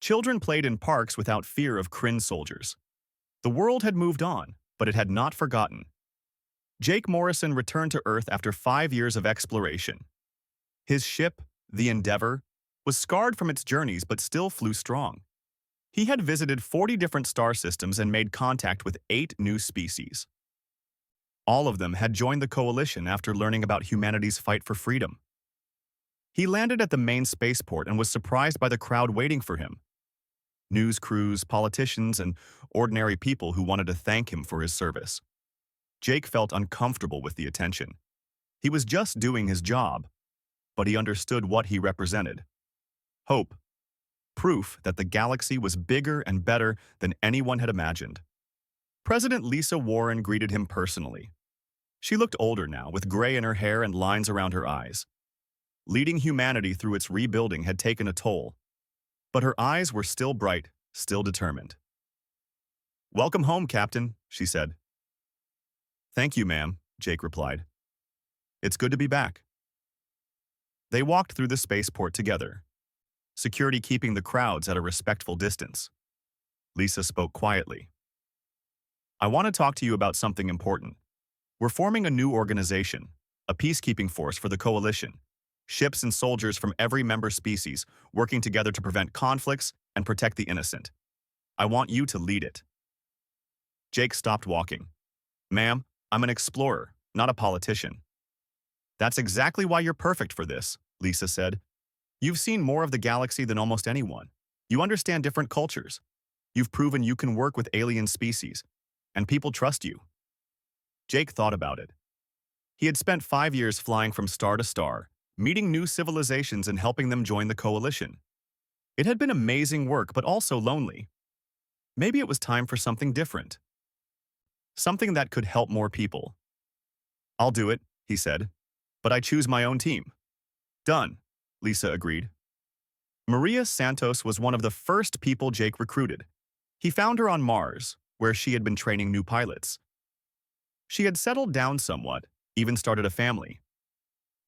Children played in parks without fear of Kryn soldiers. The world had moved on, but it had not forgotten. Jake Morrison returned to Earth after 5 years of exploration. His ship, the Endeavor, was scarred from its journeys but still flew strong. He had visited 40 different star systems and made contact with 8 new species. All of them had joined the coalition after learning about humanity's fight for freedom. He landed at the main spaceport and was surprised by the crowd waiting for him. News crews, politicians, and ordinary people who wanted to thank him for his service. Jake felt uncomfortable with the attention. He was just doing his job, but he understood what he represented. Hope. Proof that the galaxy was bigger and better than anyone had imagined. President Lisa Warren greeted him personally. She looked older now, with gray in her hair and lines around her eyes. Leading humanity through its rebuilding had taken a toll, but her eyes were still bright, still determined. "Welcome home, Captain," she said. "Thank you, ma'am," Jake replied. "It's good to be back." They walked through the spaceport together, security keeping the crowds at a respectful distance. Lisa spoke quietly. "I want to talk to you about something important. We're forming a new organization, a peacekeeping force for the Coalition. Ships and soldiers from every member species working together to prevent conflicts and protect the innocent. I want you to lead it." Jake stopped walking. "Ma'am, I'm an explorer, not a politician." "That's exactly why you're perfect for this," Lisa said. "You've seen more of the galaxy than almost anyone. You understand different cultures. You've proven you can work with alien species, and people trust you." Jake thought about it. He had spent 5 years flying from star to star, meeting new civilizations and helping them join the Coalition. It had been amazing work, but also lonely. Maybe it was time for something different. Something that could help more people. "I'll do it," he said, "but I choose my own team." "Done," Lisa agreed. Maria Santos was one of the first people Jake recruited. He found her on Mars, where she had been training new pilots. She had settled down somewhat, even started a family.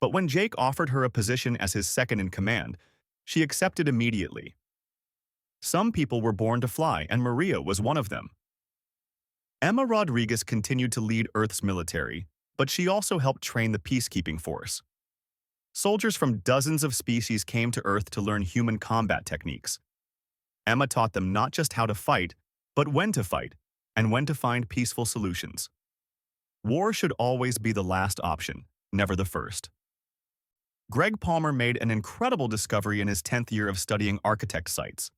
But when Jake offered her a position as his second-in-command, she accepted immediately. Some people were born to fly, and Maria was one of them. Emma Rodriguez continued to lead Earth's military, but she also helped train the peacekeeping force. Soldiers from dozens of species came to Earth to learn human combat techniques. Emma taught them not just how to fight, but when to fight, and when to find peaceful solutions. War should always be the last option, never the first. Greg Palmer made an incredible discovery in his 10th year of studying architect sites.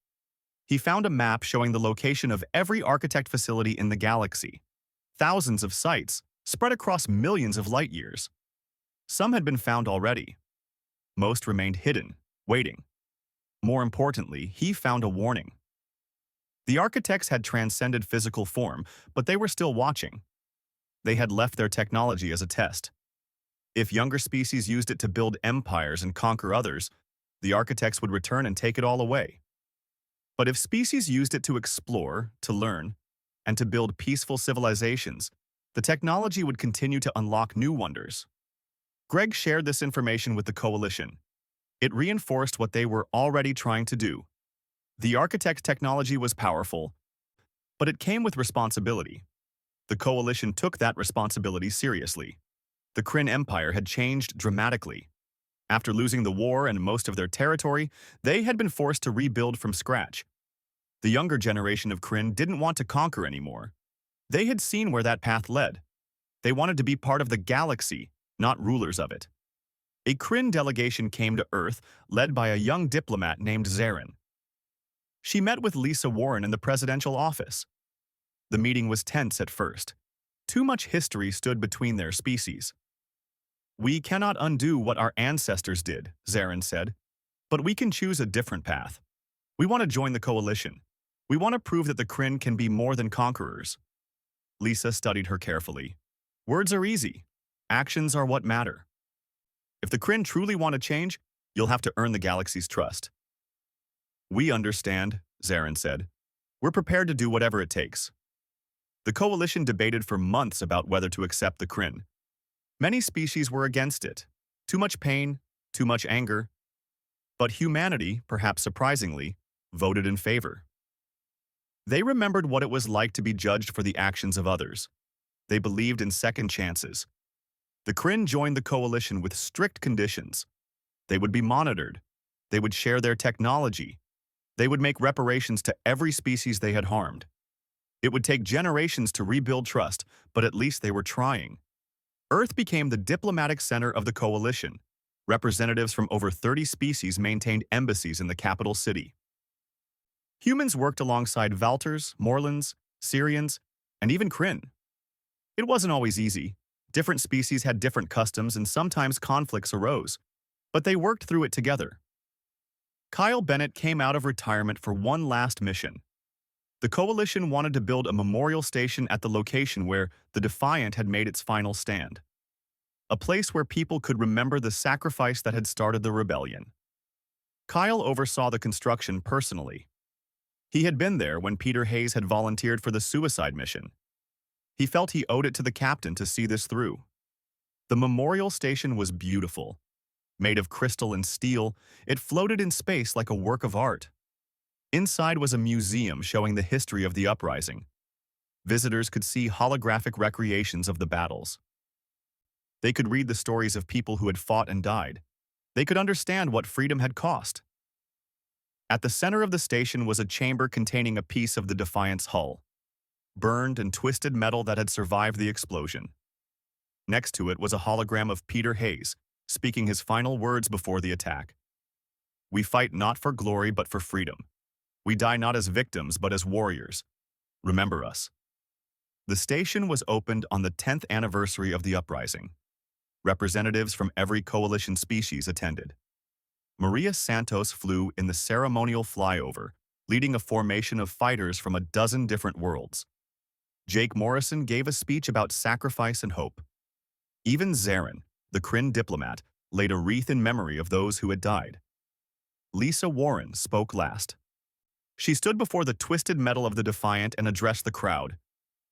He found a map showing the location of every architect facility in the galaxy. Thousands of sites, spread across millions of light years. Some had been found already. Most remained hidden, waiting. More importantly, he found a warning. The architects had transcended physical form, but they were still watching. They had left their technology as a test. If younger species used it to build empires and conquer others, the architects would return and take it all away. But if species used it to explore, to learn, and to build peaceful civilizations, the technology would continue to unlock new wonders. Greg shared this information with the Coalition. It reinforced what they were already trying to do. The architect's technology was powerful, but it came with responsibility. The Coalition took that responsibility seriously. The Kryn Empire had changed dramatically. After losing the war and most of their territory, they had been forced to rebuild from scratch. The younger generation of Kryn didn't want to conquer anymore. They had seen where that path led. They wanted to be part of the galaxy, not rulers of it. A Kryn delegation came to Earth, led by a young diplomat named Zarin. She met with Lisa Warren in the presidential office. The meeting was tense at first. Too much history stood between their species. "We cannot undo what our ancestors did," Zarin said, "but we can choose a different path. We want to join the Coalition. We want to prove that the Kryn can be more than conquerors." Lisa studied her carefully. "Words are easy. Actions are what matter. If the Kryn truly want to change, you'll have to earn the galaxy's trust." "We understand," Zarin said. "We're prepared to do whatever it takes." The Coalition debated for months about whether to accept the Kryn. Many species were against it. Too much pain, too much anger. But humanity, perhaps surprisingly, voted in favor. They remembered what it was like to be judged for the actions of others. They believed in second chances. The Kryn joined the Coalition with strict conditions. They would be monitored. They would share their technology. They would make reparations to every species they had harmed. It would take generations to rebuild trust, but at least they were trying. Earth became the diplomatic center of the Coalition. Representatives from over 30 species maintained embassies in the capital city. Humans worked alongside Valters, Morlans, Syrians, and even Kryn. It wasn't always easy, Different species had different customs and sometimes conflicts arose, but they worked through it together. Kyle Bennett came out of retirement for one last mission. The Coalition wanted to build a memorial station at the location where the Defiant had made its final stand. A place where people could remember the sacrifice that had started the rebellion. Kyle oversaw the construction personally. He had been there when Peter Hayes had volunteered for the suicide mission. He felt he owed it to the captain to see this through. The memorial station was beautiful. Made of crystal and steel, it floated in space like a work of art. Inside was a museum showing the history of the uprising. Visitors could see holographic recreations of the battles. They could read the stories of people who had fought and died. They could understand what freedom had cost. At the center of the station was a chamber containing a piece of the Defiant's hull, burned and twisted metal that had survived the explosion. Next to it was a hologram of Peter Hayes, speaking his final words before the attack. "We fight not for glory but for freedom. We die not as victims but as warriors. Remember us." The station was opened on the 10th anniversary of the uprising. Representatives from every coalition species attended. Maria Santos flew in the ceremonial flyover, leading a formation of fighters from a dozen different worlds. Jake Morrison gave a speech about sacrifice and hope. Even Zarin, the Kryn diplomat, laid a wreath in memory of those who had died. Lisa Warren spoke last. She stood before the twisted metal of the Defiant and addressed the crowd.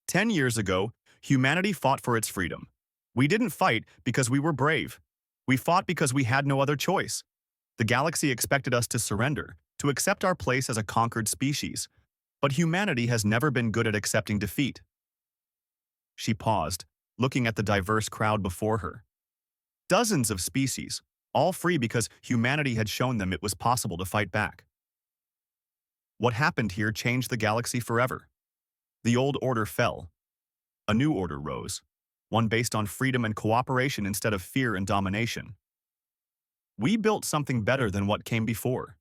10 years ago, humanity fought for its freedom. We didn't fight because we were brave. We fought because we had no other choice. The galaxy expected us to surrender, to accept our place as a conquered species. But humanity has never been good at accepting defeat. She paused, looking at the diverse crowd before her. Dozens of species, all free because humanity had shown them it was possible to fight back. What happened here changed the galaxy forever. The old order fell. A new order rose, one based on freedom and cooperation instead of fear and domination. We built something better than what came before.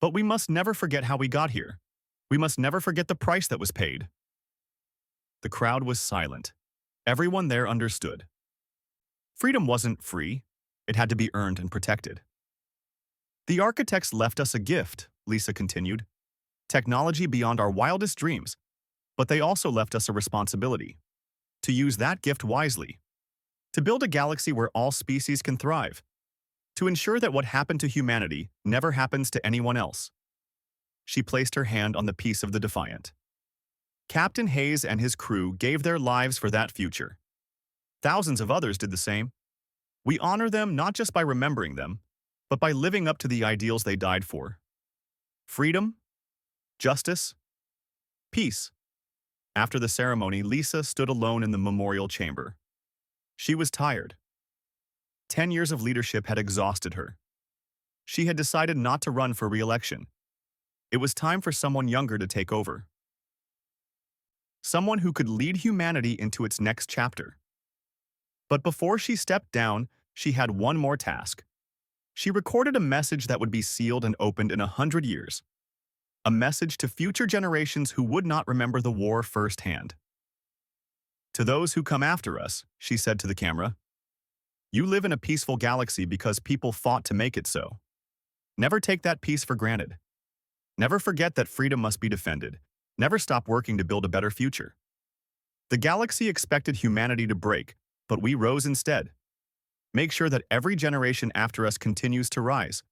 But we must never forget how we got here. We must never forget the price that was paid. The crowd was silent. Everyone there understood. Freedom wasn't free. It had to be earned and protected. The architects left us a gift, Lisa continued. Technology beyond our wildest dreams. But they also left us a responsibility. To use that gift wisely. To build a galaxy where all species can thrive. To ensure that what happened to humanity never happens to anyone else. She placed her hand on the piece of the Defiant. Captain Hayes and his crew gave their lives for that future. Thousands of others did the same. We honor them not just by remembering them, but by living up to the ideals they died for. Freedom, justice, peace. After the ceremony, Lisa stood alone in the memorial chamber. She was tired. 10 years of leadership had exhausted her. She had decided not to run for re-election. It was time for someone younger to take over. Someone who could lead humanity into its next chapter. But before she stepped down, she had one more task. She recorded a message that would be sealed and opened in 100 years. A message to future generations who would not remember the war firsthand. To those who come after us, she said to the camera, you live in a peaceful galaxy because people fought to make it so. Never take that peace for granted. Never forget that freedom must be defended. Never stop working to build a better future. The galaxy expected humanity to break, but we rose instead. Make sure that every generation after us continues to rise.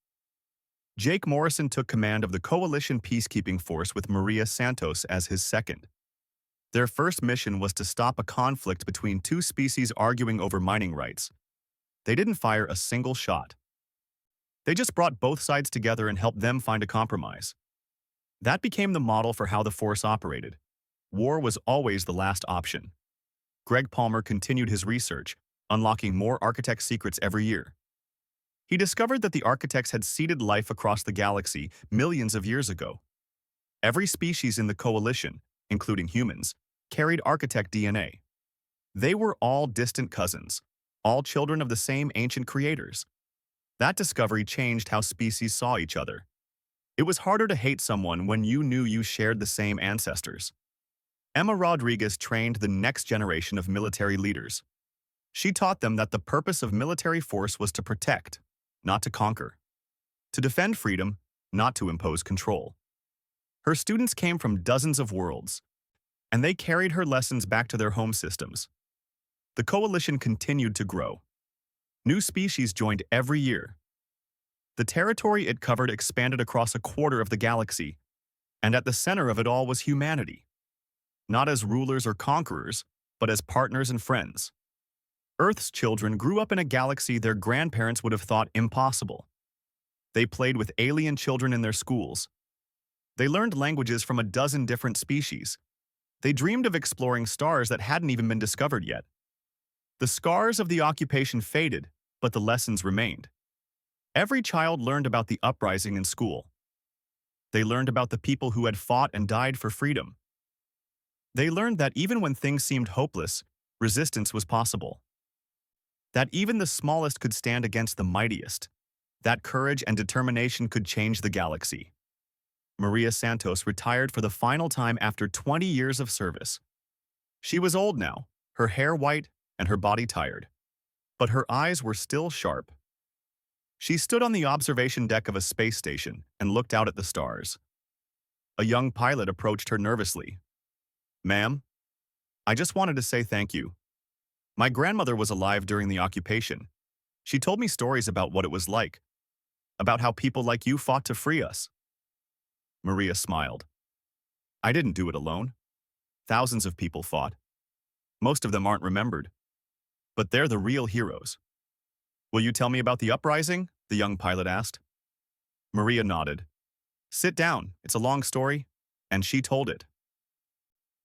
Jake Morrison took command of the Coalition Peacekeeping Force with Maria Santos as his second. Their first mission was to stop a conflict between two species arguing over mining rights. They didn't fire a single shot. They just brought both sides together and helped them find a compromise. That became the model for how the force operated. War was always the last option. Greg Palmer continued his research, unlocking more architect secrets every year. He discovered that the architects had seeded life across the galaxy millions of years ago. Every species in the coalition, including humans, carried architect DNA. They were all distant cousins, all children of the same ancient creators. That discovery changed how species saw each other. It was harder to hate someone when you knew you shared the same ancestors. Emma Rodriguez trained the next generation of military leaders. She taught them that the purpose of military force was to protect, not to conquer, to defend freedom, not to impose control. Her students came from dozens of worlds, and they carried her lessons back to their home systems. The coalition continued to grow. New species joined every year. The territory it covered expanded across a quarter of the galaxy, and at the center of it all was humanity. Not as rulers or conquerors, but as partners and friends. Earth's children grew up in a galaxy their grandparents would have thought impossible. They played with alien children in their schools. They learned languages from a dozen different species. They dreamed of exploring stars that hadn't even been discovered yet. The scars of the occupation faded, but the lessons remained. Every child learned about the uprising in school. They learned about the people who had fought and died for freedom. They learned that even when things seemed hopeless, resistance was possible. That even the smallest could stand against the mightiest. That courage and determination could change the galaxy. Maria Santos retired for the final time after 20 years of service. She was old now, her hair white and her body tired. But her eyes were still sharp. She stood on the observation deck of a space station and looked out at the stars. A young pilot approached her nervously. "Ma'am, I just wanted to say thank you. My grandmother was alive during the occupation. She told me stories about what it was like, about how people like you fought to free us." Maria smiled. "I didn't do it alone. Thousands of people fought. Most of them aren't remembered. But they're the real heroes." "Will you tell me about the uprising?" the young pilot asked. Maria nodded. "Sit down, it's a long story," and she told it.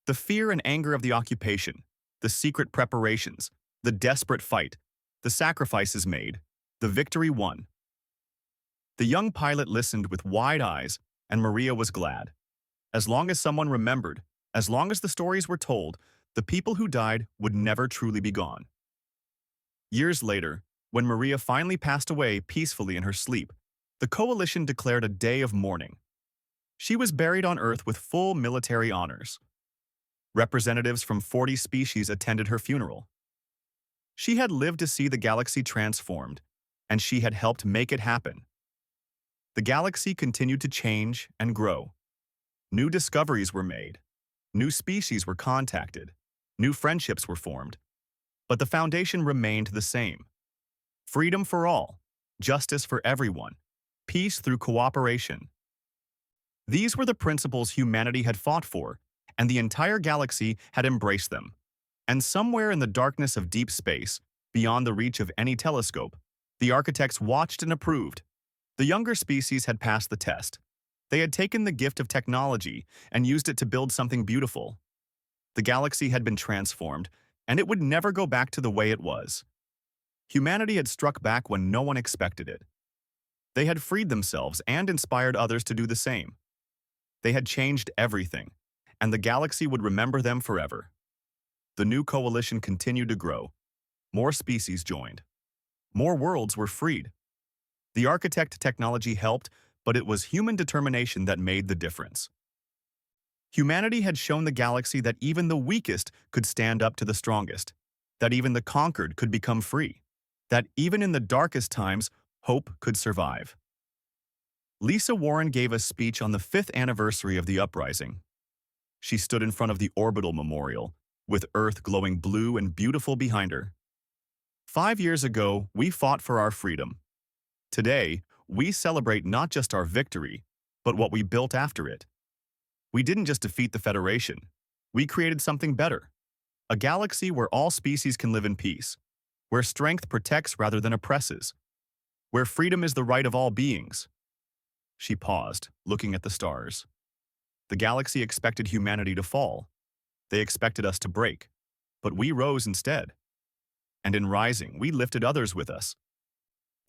The fear and anger of the occupation, the secret preparations, the desperate fight, the sacrifices made, the victory won. The young pilot listened with wide eyes, and Maria was glad. As long as someone remembered, as long as the stories were told, the people who died would never truly be gone. Years later, when Maria finally passed away peacefully in her sleep, the coalition declared a day of mourning. She was buried on Earth with full military honors. Representatives from 40 species attended her funeral. She had lived to see the galaxy transformed, and she had helped make it happen. The galaxy continued to change and grow. New discoveries were made. New species were contacted. New friendships were formed. But the foundation remained the same. Freedom for all, justice for everyone, peace through cooperation. These were the principles humanity had fought for, and the entire galaxy had embraced them. And somewhere in the darkness of deep space, beyond the reach of any telescope, the architects watched and approved. The younger species had passed the test. They had taken the gift of technology and used it to build something beautiful. The galaxy had been transformed, and it would never go back to the way it was. Humanity had struck back when no one expected it. They had freed themselves and inspired others to do the same. They had changed everything, and the galaxy would remember them forever. The new coalition continued to grow. More species joined. More worlds were freed. The architect technology helped, but it was human determination that made the difference. Humanity had shown the galaxy that even the weakest could stand up to the strongest, that even the conquered could become free, that even in the darkest times, hope could survive. Lisa Warren gave a speech on the 5th anniversary of the uprising. She stood in front of the orbital memorial, with Earth glowing blue and beautiful behind her. 5 years ago, we fought for our freedom. Today, we celebrate not just our victory, but what we built after it. We didn't just defeat the Federation. We created something better. A galaxy where all species can live in peace, where strength protects rather than oppresses, where freedom is the right of all beings. She paused, looking at the stars. The galaxy expected humanity to fall. They expected us to break, but we rose instead. And in rising, we lifted others with us.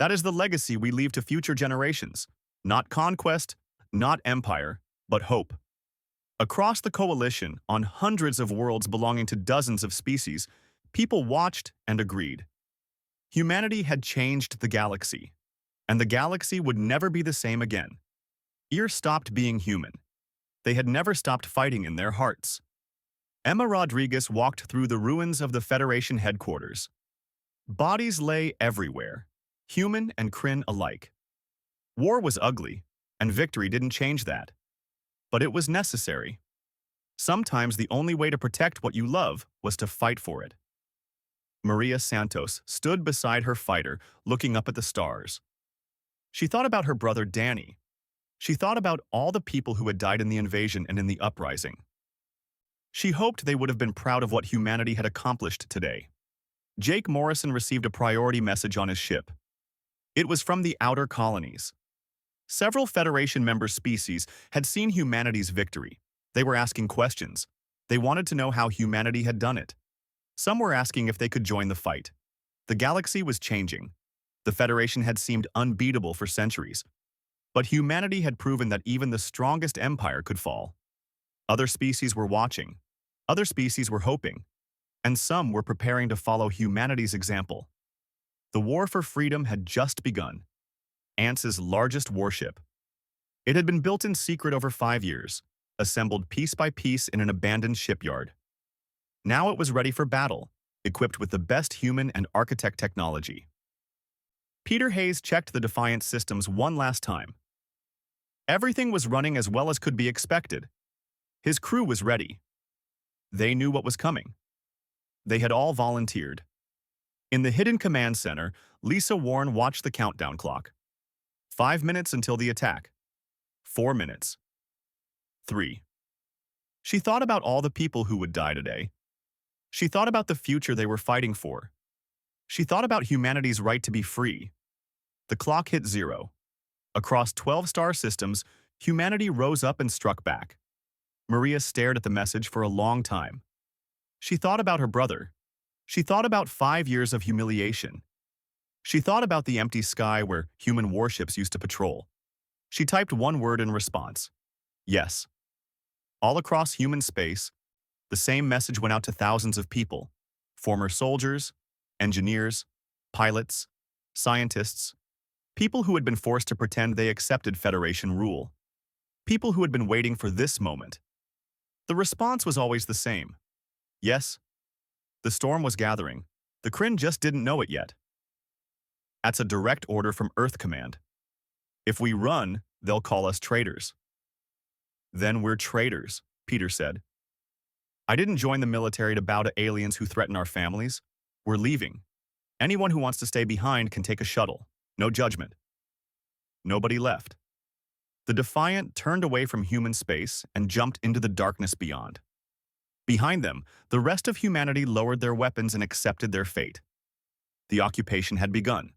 That is the legacy we leave to future generations. Not conquest, not empire, but hope. Across the coalition, on hundreds of worlds belonging to dozens of species, people watched and agreed. Humanity had changed the galaxy, and the galaxy would never be the same again. Ears stopped being human. They had never stopped fighting in their hearts. Emma Rodriguez walked through the ruins of the Federation headquarters. Bodies lay everywhere, human and Kryn alike. War was ugly, and victory didn't change that. But it was necessary. Sometimes the only way to protect what you love was to fight for it. Maria Santos stood beside her fighter, looking up at the stars. She thought about her brother Danny. She thought about all the people who had died in the invasion and in the uprising. She hoped they would have been proud of what humanity had accomplished today. Jake Morrison received a priority message on his ship. It was from the outer colonies. Several Federation member species had seen humanity's victory. They were asking questions. They wanted to know how humanity had done it. Some were asking if they could join the fight. The galaxy was changing. The Federation had seemed unbeatable for centuries. But humanity had proven that even the strongest empire could fall. Other species were watching. Other species were hoping. And some were preparing to follow humanity's example. The war for freedom had just begun. Ance's largest warship. It had been built in secret over 5 years, assembled piece by piece in an abandoned shipyard. Now it was ready for battle, equipped with the best human and architect technology. Peter Hayes checked the Defiant systems one last time. Everything was running as well as could be expected. His crew was ready. They knew what was coming. They had all volunteered. In the hidden command center, Lisa Warren watched the countdown clock. 5 minutes until the attack. 4 minutes. 3. She thought about all the people who would die today. She thought about the future they were fighting for. She thought about humanity's right to be free. The clock hit 0. Across 12 star systems, humanity rose up and struck back. Maria stared at the message for a long time. She thought about her brother. She thought about 5 years of humiliation. She thought about the empty sky where human warships used to patrol. She typed one word in response. Yes. All across human space, the same message went out to thousands of people. Former soldiers, engineers, pilots, scientists, people who had been forced to pretend they accepted Federation rule. People who had been waiting for this moment. The response was always the same. Yes. The storm was gathering. The Kryn just didn't know it yet. That's a direct order from Earth Command. If we run, they'll call us traitors. Then we're traitors, Peter said. I didn't join the military to bow to aliens who threaten our families. We're leaving. Anyone who wants to stay behind can take a shuttle. No judgment. Nobody left. The Defiant turned away from human space and jumped into the darkness beyond. Behind them, the rest of humanity lowered their weapons and accepted their fate. The occupation had begun.